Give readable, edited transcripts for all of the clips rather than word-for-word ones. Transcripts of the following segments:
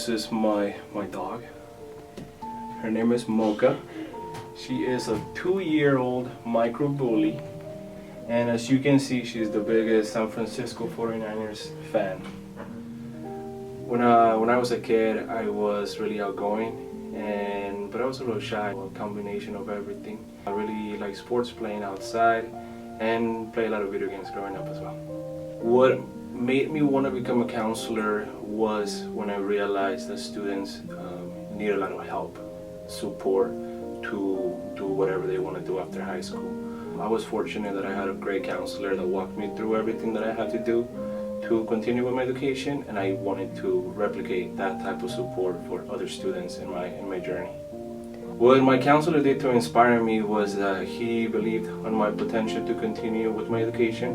This is my dog. Her name is Mocha. She is a 2-year-old micro bully, and as you can see, she's the biggest San Francisco 49ers fan. When I was a kid, I was really outgoing, but I was a little shy. A combination of everything. I really like sports, playing outside, and play a lot of video games growing up as well. What made me want to become a counselor was when I realized that students need a lot of help, support to do whatever they want to do after high school. I was fortunate that I had a great counselor that walked me through everything that I had to do to continue with my education, and I wanted to replicate that type of support for other students in my journey. What my counselor did to inspire me was that he believed on my potential to continue with my education.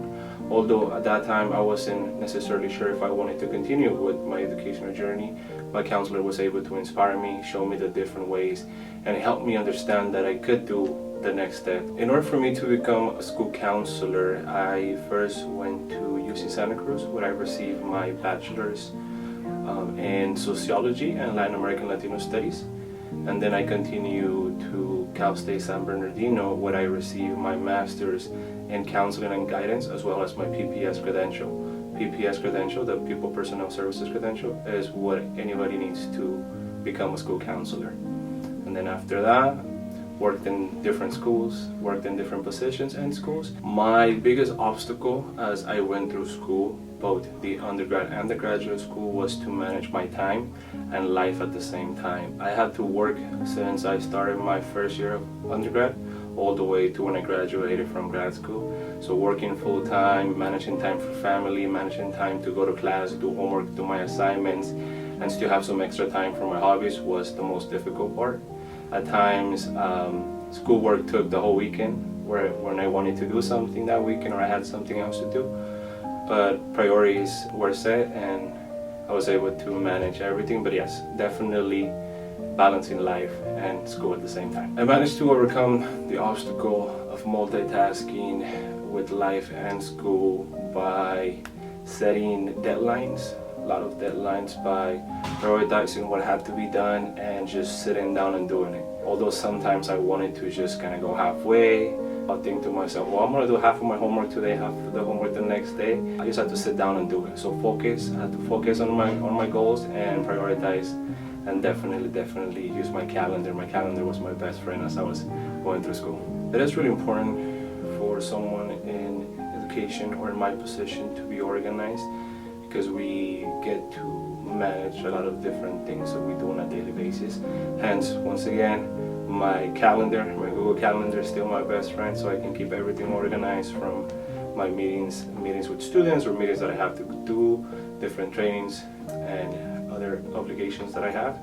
Although at that time I wasn't necessarily sure if I wanted to continue with my educational journey, my counselor was able to inspire me, show me the different ways, and help me understand that I could do the next step. In order for me to become a school counselor, I first went to UC Santa Cruz, where I received my bachelor's in sociology and Latin American Latino studies. And then I continued to Cal State San Bernardino, where I received my master's in counseling and guidance, as well as my PPS credential. PPS credential, the Pupil Personnel Services credential, is what anybody needs to become a school counselor. And then after that, worked in different schools, worked in different positions in schools. My biggest obstacle as I went through school, both the undergrad and the graduate school, was to manage my time and life at the same time. I had to work since I started my first year of undergrad all the way to when I graduated from grad school. So working full time, managing time for family, managing time to go to class, do homework, do my assignments, and still have some extra time for my hobbies was the most difficult part. At times, schoolwork took the whole weekend when I wanted to do something that weekend or I had something else to do. But priorities were set and I was able to manage everything. But yes, definitely balancing life and school at the same time. I managed to overcome the obstacle of multitasking with life and school by setting deadlines, a lot of deadlines, by prioritizing what had to be done and just sitting down and doing it. Although sometimes I wanted to just kind of go halfway, I'll think to myself, well, I'm going to do half of my homework today, half of the homework the next day. I just had to sit down and do it. So I had to focus on my goals and prioritize, and definitely use my calendar. My calendar was my best friend as I was going through school. It is really important for someone in education or in my position to be organized, because we get to manage a lot of different things that we do on a daily basis. Hence, once again, my calendar, my Google Calendar is still my best friend, so I can keep everything organized, from my meetings with students or meetings that I have to do, different trainings and other obligations that I have.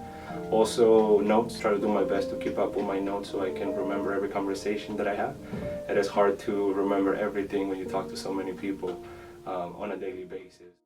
Also notes, try to do my best to keep up with my notes so I can remember every conversation that I have. It is hard to remember everything when you talk to so many people on a daily basis.